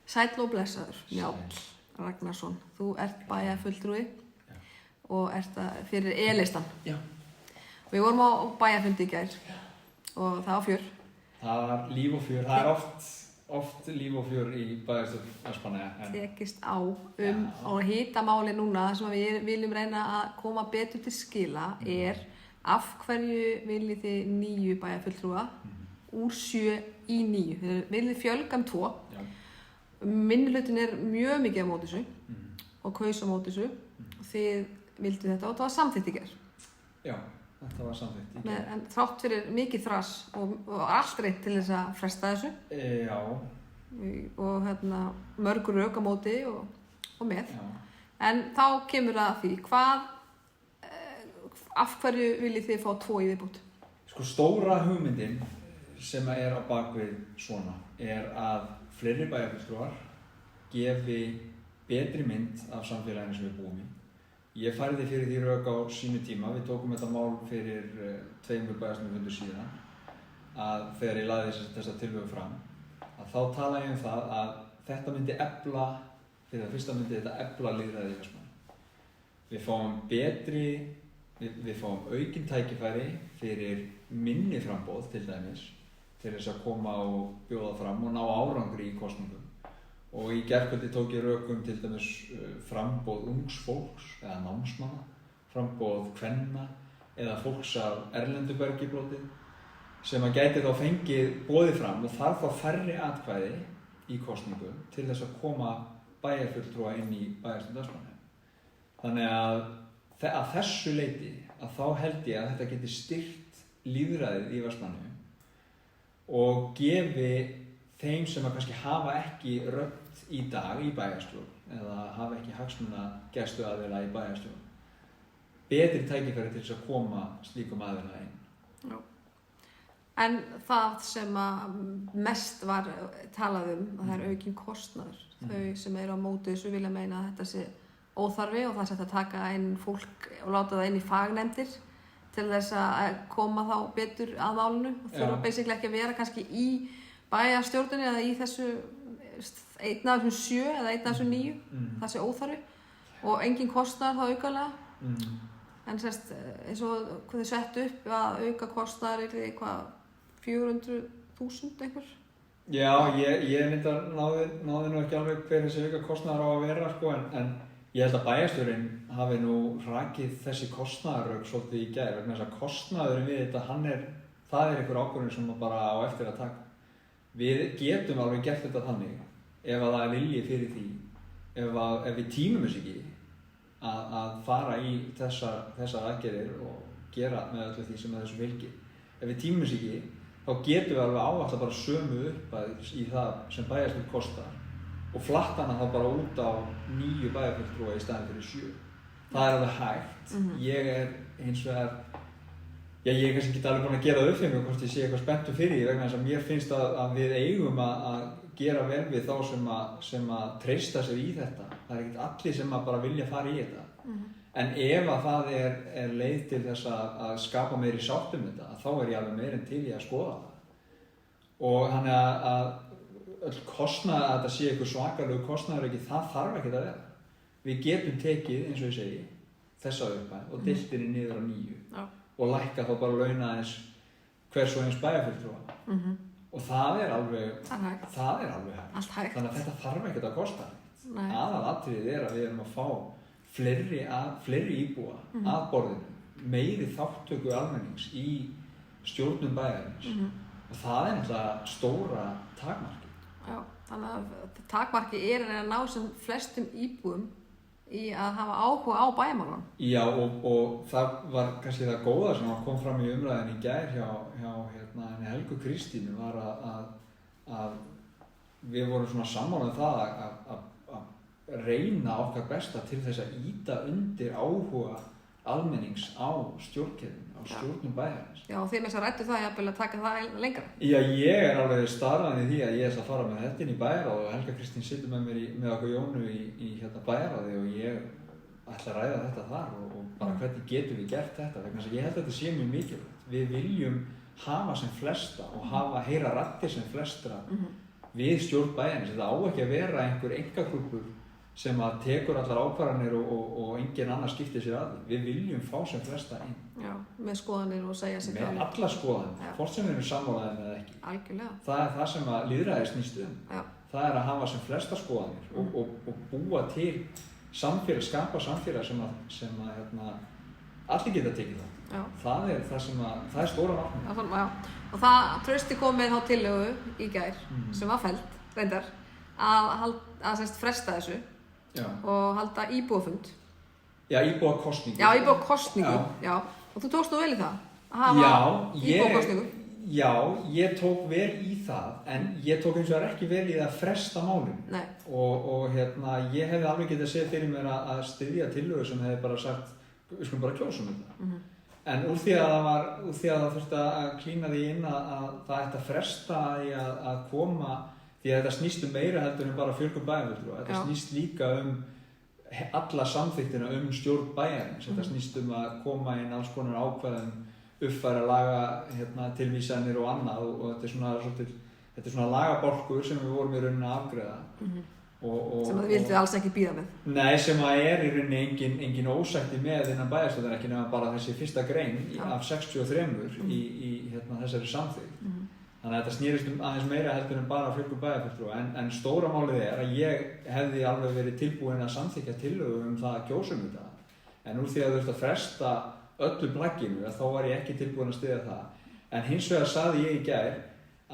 Sæll og blessaður, Njáll Ragnarsson. Þú ert bæjarfulltrúi og ert fyrir E-listan. Já. Við vorum á bæjarfundi í gær og það var fjör. Það var líf og fjör. Það er oft líf og fjör í bæjarstjórn Vestmannaeyja. Tekist á og hitamáli núna sem við viljum reyna að koma betur til skila af hverju viljið þið 9 bæjarfulltrúa úr 7 í 9. Þið viljið fjölga 2. Já. Minnihlutin mjög mikið á móti þessu og kaus á móti þessu og þið vildu þetta og það var samþykkt í gær. Já, þetta var samþykkt í gær. En þrátt fyrir mikið þras og allt reynt til þess að fresta þessu. Já. Og mörg rök á móti og með. Já. En þá kemur að því, af hverju viljið þið fá 2 í viðbót? Sko stóra hugmyndin sem á bakvið svona að fleiri bæjarfulltrúar gefi betri mynd af samfélaginu sem við búum í. Ég færði fyrir því rök á sínu tíma, við tókum þetta mál fyrir 2 bæjarstjórnarfundur síðan, að þegar ég lagði þessa tillögu fram, að þá talaði ég það að þetta myndi efla, fyrir það fyrsta myndi þetta efla lýðræðið í Vestmannaeyjum. Við fáum aukin tækifæri fyrir minni framboð til dæmis, til þess að koma og bjóða fram og ná árangri í kosningum. Og í gærkvöldi tók ég rökum til dæmis framboð ungs fólks eða námsmanna, framboð kvenna eða fólks af erlendu bergi sem að gæti þá fengið boðið fram og þarf þá færri atkvæði í kosningum til þess að koma bæjarfulltrúa inn í bæjarstjórn Vestmannaeyja. Þannig að þessu leyti að þá held ég að þetta geti styrkt lýðræðið í Vestmannaeyjum og gefi þeim sem að kannski hafa ekki rödd í dag í bæjarstjórn eða hafa ekki hagsmunagæsluaðila í bæjarstjórn betri tækifæri til þess að koma slíkum aðila inn. Já. En það sem að mest var talað að það aukinn kostnaður. Þau sem á móti þessu vilja meina að þetta sé óþarfi og það sé að taka inn fólk og láta það inn í fagnefndir til þess að koma þá betur að málinu og þurfa basically ekki að vera kannski í bæjarstjórninni eða í þessu einn af þessum 7 eða einn af þessum 9 það sé óþarfi og engin kostnaður þá aukalega en eins og hvað þið settu upp að auka kostnaður eitthvað 400.000 einhver? Já, ég náði nú ekki alveg hver þessi auka kostnaður á að vera sko, en ég held að bæjarstjórinn hafi nú rakið þessi kostnaðarrök svolítið í gær vegna þess að kostnaðurinn við þetta það einhver ákvörðun sem bara á eftir að taka. Við getum alveg gert þetta þannig ef að það vilji fyrir því ef við tímum þess ekki að fara í þessar aðgerðir og gera með öllu því sem þessu fylgir. Ef við tímum þess ekki þá getum við alveg áætla bara sömu upphæð í það sem bæjarstjórn kostar og flatta hana þá bara út á 9 bæjarfulltrúa í staðinn fyrir 7. Það alveg hægt. Ég hins vegar, ég kannski ekki alveg búinn að gera það upp fyrir mig hvort ég sé eitthvað spenntur fyrir því vegna þess að mér finnst að við eigum að gera vel við þá sem að treysta sér í þetta. Það ekkert allir sem að bara vilja fara í þetta. En ef að það er leið til þess að skapa meiri sátt þetta, þá ég alveg meira en til í að skoða það. Og þannig að öll kostnaður að þetta sé eitthvað svakalegu kostnaður ekki, það þarf ekki að vera. Við getum tekið, eins og ég segi, þessa upphæð og deilt henni niður á 9 og lækka þá bara launa eins hvers og eins bæjarfulltrúa. Og það er alveg hægt. Þannig að þetta þarf ekki að kosta. Aðalatriðið að við erum að fá fleiri íbúa að borðinu, meiri þátttöku almennings í stjórnum bæjarins. Og það er náttúrulega stóra takmarki. Já, þannig að takmarki að ná sem flestum íbúum í að hafa áhuga á bæjarmálunum. Já, og það var kannski það góða sem kom fram í umræðinni í gær hjá henni Helgu Kristínu var að við vorum svona sammála það að reyna okkar besta til þess að ýta undir áhuga almennings á stjórnkerfinu, á stjórnum bæjarins. Já, og þið með þess að ræddu það að taka það lengra. Já, ég alveg starfaði því að ég fara með þetta inn í bæjarráð og Helga Kristín situr með mér með okkur Jónu í bæjarráði og ég ætla að ræða þetta þar og bara hvernig getum við gert þetta vegna þess að ég held að þetta sé mjög mikilvægt. Við viljum hafa sem flesta og heyra raddir sem flestra við stjórn bæjarins. Þetta á ekki að vera einhver einkaklúbbur sem að tekur allar ákvarðanir og engin annar skiptir sér að því. Við viljum fá sem flesta inn. Já, með skoðanir og segja sér með allar skoðanir, hvort sem við erum sammálaðið með ekki. Algjörlega. Það er það sem að lýðræði snýst Já. Það er að hafa sem flesta skoðanir og búa til samfélag, skapa samfélag sem að allir geta tekið það. Það er það sem að, það er stóra markmið. Já. Og það Trausti kom með þá tillögu í gær sem var felld, reyndar, að fresta þessu. Já. Og halda íbúafund. Já, íbúakosningu. Já, íbúakosningu. Já. Og þú tókst nú vel í það? Að hafa íbúakosningu? Já, ég tók vel í það, en ég tók eins og ekki vel í það að fresta málum. Nei. Og ég hefði alveg getað séð fyrir mér að styðja tillögu sem hefði bara sagt, við skulum bara kjósa þetta. En úr því að það þurfti að klína því inn að það ætti að fresta því að koma. Því að þetta snýst meira heldur en bara fjölgun bæjarfulltrúa. Þetta snýst líka alla samþykktina stjórn bæjarins. Þetta snýst að koma inn alls konar ákvæðum, uppfæra laga tilvísanir og annað og þetta er svona lagabálkur sem við vorum í rauninni að afgreiða. Sem þið vildu alls ekki bíða með? Nei, sem að í rauninni engin ósætti með innan bæjarstjórnar, ekki nema bara þessi fyrsta grein af 63 í þessari samþykkt. Þannig að þetta snýrist aðeins meira heldur en bara fjölgun bæjarfulltrúa, en stóra málið er að ég hefði alveg verið tilbúin að samþykkja tillögu það að kjósa þetta. En úr því að þú þurft að fresta öllu plagginu, þá var ég ekki tilbúin að styðja það. En hins vegar sagði ég í gær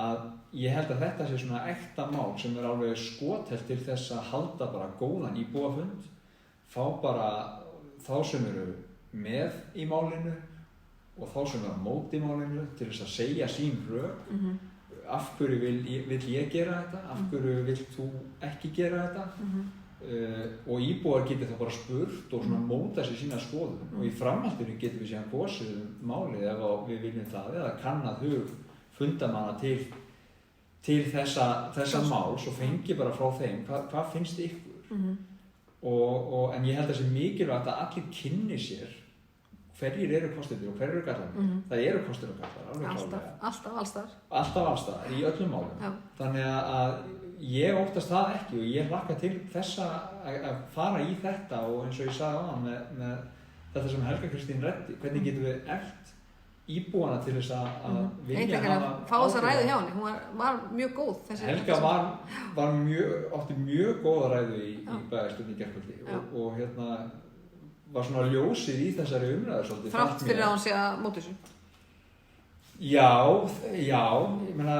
að ég held að þetta sé svona ekta mál sem er alveg skothelt til þess að halda bara góðan íbúafund, fá bara þá sem eru með í málinu og þá sem er á móti málinu til þess að segja sín rök. Af hverju vill ég gera þetta? Af hverju vill þú ekki gera þetta? Og íbúar getur það bara spurt og svona móta sér sína skoðun. Og í framhaldinu getum við síðan kosið málið ef við viljum það eða kannað hug fundamanna til þessa máls og fengi bara frá þeim hvað finnst ykkur. En ég held að það sé mikilvægt að allir kynni sér hverjir eru kostirnir og hverjir eru gallarnir. Það eru kostir og gallar, alltaf allstar. Alltaf allstar, í öllum málum. Já. Þannig að ég óttast það ekki og ég hlakka til þess að fara í þetta og eins og ég sagði áðan með þetta sem Helga Kristín ræddi, hvernig getum við eflt íbúana til þess að vilja fá þess að ræðu hjá henni, hún var mjög góð. Helga átti mjög góða ræðu í bæjarstjórn í gærkvöldi og var svona ljósið í þessari umræðu svolítið. Þrátt fyrir að hún sé að móti þessu? Já, ég meina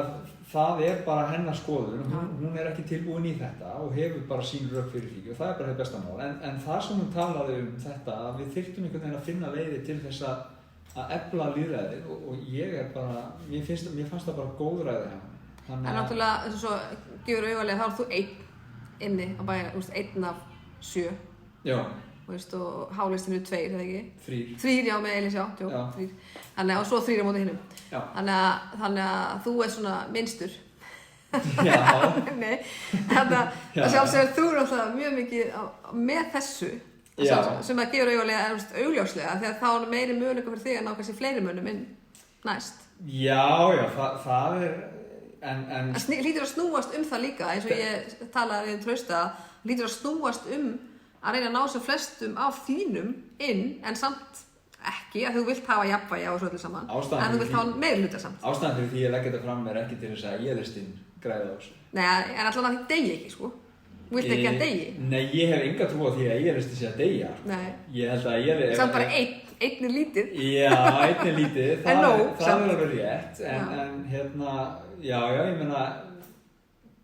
það er bara hennar skoðun, hún er ekki tilbúin í þetta og hefur bara sín rök fyrir því og það er bara það besta mál. En það sem hún talaði þetta, að við þyrftum einhvern veginn að finna leiðir til þess að efla lýðræðið og ég er bara, mér fannst það bara góð ræði hérna. En náttúrulega, þess að svo gefur auðvitað, þá er þú einn inni á bæja, einn af 7. Já. Og hálistinu 2, eða ekki? 3, já, með Elís, já, 3. Þannig að, og svo 3 á móti hinnum. Þannig að þú er svona minnstur. Já. Nei, þannig að sjálfsögur þú er alltaf mjög mikið með þessu, sem að gefur augljóslega, því að þá er meiri möguleika fyrir þig að ná kannski fleiri mönnum inn næst. Já, það er, en hlýtur að snúast það líka, eins og ég talaði Trausta, hlýtur að snúast að reyna að ná sem flestum af þínum inn, en samt ekki, að þú vilt hafa jafnvægi á þessu öllu saman, en þú vilt hafa meirihluta samt. Ástæðan fyrir því ég legg þetta fram er ekki til þess að ég-listinn græði á þessu. Nei, en allan að því degi ekki, sko. Þú vilt ekki að degi. Nei, ég hef enga trú á því að ég-listi sé að deyja. Nei. Ég held að ég... Samt bara einn er lítið. Já, einn er lítið. En nóg, það er alveg rétt, ég meina,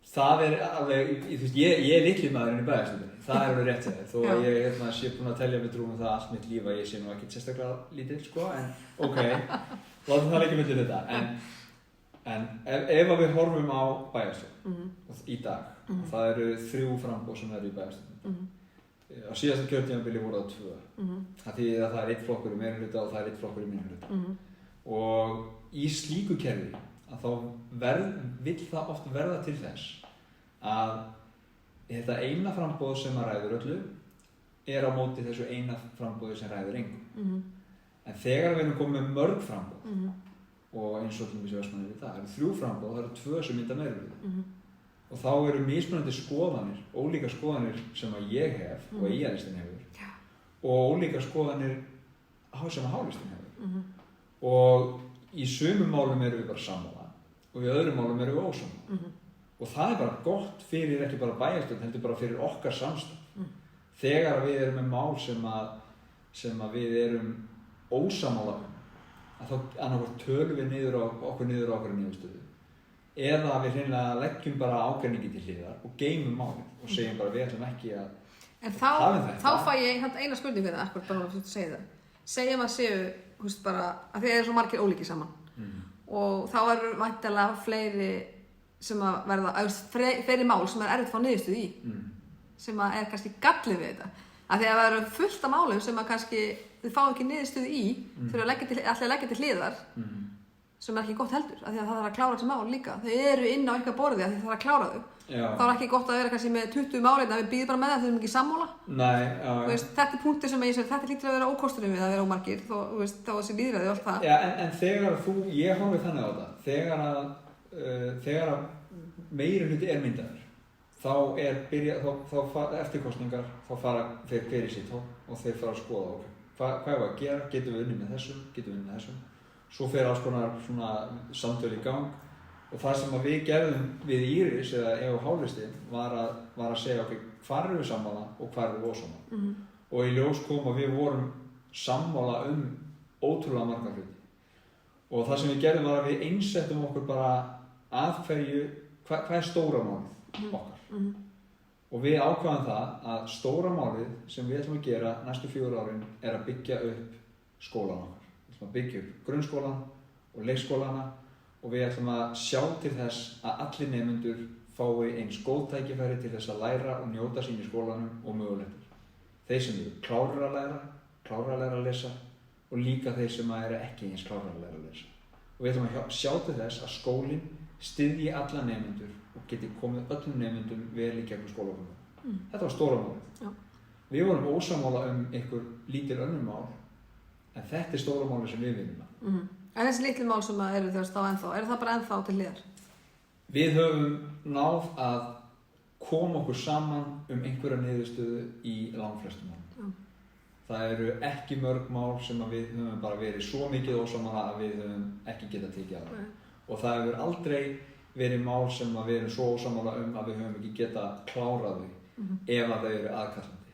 það er alveg, þú veist, ég er litli maðurinn í bæjarstjórninni. Það er alveg rétt hjá þér, þó að ég sé búin að telja mig trú það allt mitt líf að ég sé nú ekkert sérstaklega lítill, sko, en látum það ekki milli þetta. En ef við horfum á bæjarstjórn í dag, það eru 3 framboð sem eru í bæjarstjórn. Á síðasta kjörtímabili voru það 2. Það þýðir að það er 1 flokkur í meirihluta og það er 1 flokkur í minnihlutahluta. Og í slíku kerfi, að þá vill það oft verða til þess að þetta eina framboð sem að ræður öllu er á móti þessu eina framboði sem ræður engum. En þegar við erum komið með mörg framboð og eins og til dæmis í Vestmannaeyjum í dag, það eru 3 framboð og það eru 2 sem mynda meirihluta. og þá eru mismunandi skoðanir, ólíka skoðanir sem að ég hef og IA-listinn hefur og ólíka skoðanir sem að H-listinn hefur. Og í sumum málum erum við bara sammála og í öðrum málum erum við ósammála. Og það er bara gott fyrir ekki bara bæjarstjórn, heldur bara fyrir okkar samstarf. Þegar við erum með mál sem að við erum ósammála að þá annarkvort tölum við niður á okkur niðurstöðu eða við hreinlega leggjum bara ágreiningi til hliðar og geymum málið og segjum bara við ætlum ekki að En þá fæ ég eina spurningu það, akkur bara að segja það. Segjum að séu, bara, að þið eru svo margir ólíkir saman og þá eru væntanlega fleiri sem að verða, fleiri mál sem erfitt að fá niðurstöðu í sem að kannski gallið við þetta. Af því að það eru fullt af málum sem að kannski þið fá ekki niðurstöðu í fyrir að leggja til hliðar sem ekki gott heldur, af því að það þarf að klára þessi mál líka. Þau eru inn á eitthvað borði af því það þarf að klára þau. Þá er ekki gott að vera kannski með 20 málin að við býðum bara með það, þau erum ekki sammála. Nei, þetta er punktur sem ég segi, þetta lítur að vera ókosturinn við að vera ómargir, þá þessi lýðræði og allt það. En þegar ég horfi þannig á þetta, þegar að meiri hluti er myndaður, þá eftir kosningar, þá fara þeir fyrir sitt og þeir fara að skoða hvað er að gera, getum við unnið með þessum, svo fer alls konar svona samtöl í gang og það sem við gerðum við Íris eða H-listinn var að segja hvar erum við sammála og hvar erum við ósammála og í ljós kom að við vorum sammála ótrúlega marga hluti og það sem við gerðum var að við einsettum okkur bara að hverju, hvað er stóra málið okkar og við ákvaðum það að stóra málið sem við ætlum að gera næstu 4 árin er að byggja upp skólan okkar. Við ætlum að byggja upp grunnskólan og leikskólana og við ætlum að sjá til þess að allir nemendur fái eins góð tækifæri til þess að læra og njóta sín í skólanum og möguleikur. Þeir sem eru klárir að læra að lesa og líka þeir sem eru ekki eins klárir að læra að lesa. Og við ætlum að sjá til þess að skólinn styðji alla nemendur og geti komið öllum nemendum vel í gegnum skólagöngu. Þetta var stóra málið. Við vorum ósammála einhver lítil önnur mál, en þetta er stóra málið sem við vinnum að. En þessi litlu mál sem eru þá ennþá, eru það bara ennþá til hliðar? Við höfum náð að koma okkur saman einhverja niðurstöðu í langflestum málum. Það eru ekki mörg mál sem að við höfum bara verið svo mikið ósammála að við höfum ekki getað tekið á það. Og það hefur aldrei verið mál sem að við erum svo ósammála að við höfum ekki getað klárað þau ef að þau eru aðkallandi.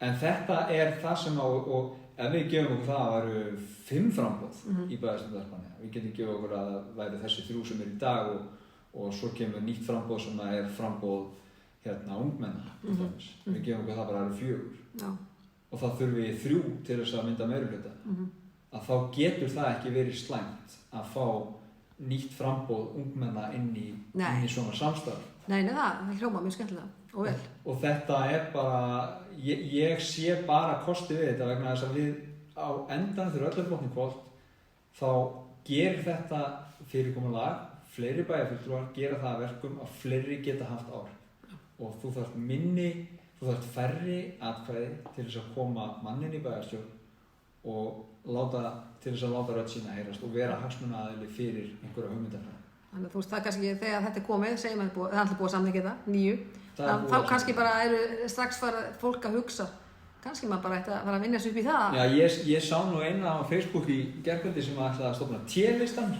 En þetta er það sem og ef við gefum okkur það að væru 5 framboð í bæjarstjórn Vestmannaeyja, við getum gefið okkur að það væri þessi 3 sem eru í dag og svo kemur nýtt framboð sem er framboð ungmenna. Við gefum okkur það bara að það eru 4 og þá þurfum við 3 til þess að mynda meirihluta. Að þá getur það ekki verið slæmt að fá nýtt framboð ungmenna inn í svona samstarf. Nei, það hljóma mjög skemmtilega og vel. Og þetta er bara, ég sé bara kosti við þetta vegna þess að við á endanum þegar öll er flottin kvöld þá gerir þetta fyrirkomulag, fleiri bæjarfulltrúar gera það að verkum að fleiri geta haft áhrif. Og þú þarft færri atkvæði til þess að koma mannin í bæjarstjórn og til þess að láta rödd sína heyrast og vera hagsmunaaðili fyrir einhverja hugmyndafræði. Þannig að þú veist það kannski þegar þetta er komið, segjum að það er alltaf búið að samþykkja þetta, 9, þá kannski bara eru strax fólk að hugsa, kannski maður bara ætti að fara að vinna sig upp í það. Já, ég sá nú eina á Facebook í gærkvöldi sem ætlaði að stofna T-listan,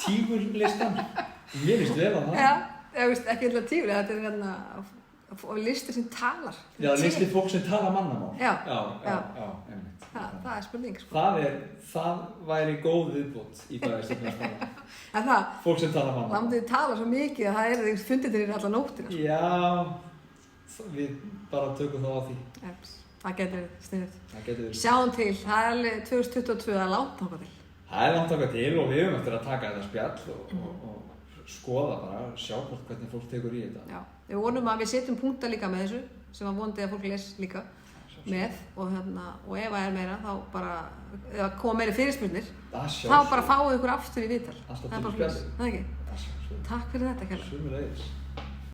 tígurlistan, mér finnst vel á það. Já, ekki eitthvað tígur, þetta er hérna og listir sem talar. Já, listir fólk sem tala mannamál. Já, einmitt. Það er spurning, sko. Það væri góð viðbót í bæjarstjórn. En það, fólk sem tala mannamál. Það myndi tala svo mikið að það eru fundirnir alla nóttina. Sko. Já, við bara tökum það á því. Það getur verið sniðugt. Það getur verið. Sjáum til, það er alveg 2022 að langt þangað til. Það er langt þangað til og við höfum eftir að taka þetta spjall og skoða bara, sjá hvernig fólk tekur í þetta. Já, við vonum að við setjum punkta líka með þessu sem að vonandi að fólk les líka með og ef það er meira þá bara, ef koma meiri fyrirspurnir þá bara fáið ykkur aftur í viðtal. Alltaf til spjalli. Það ekki? Takk fyrir þetta, Kjell. Sömuleiðis.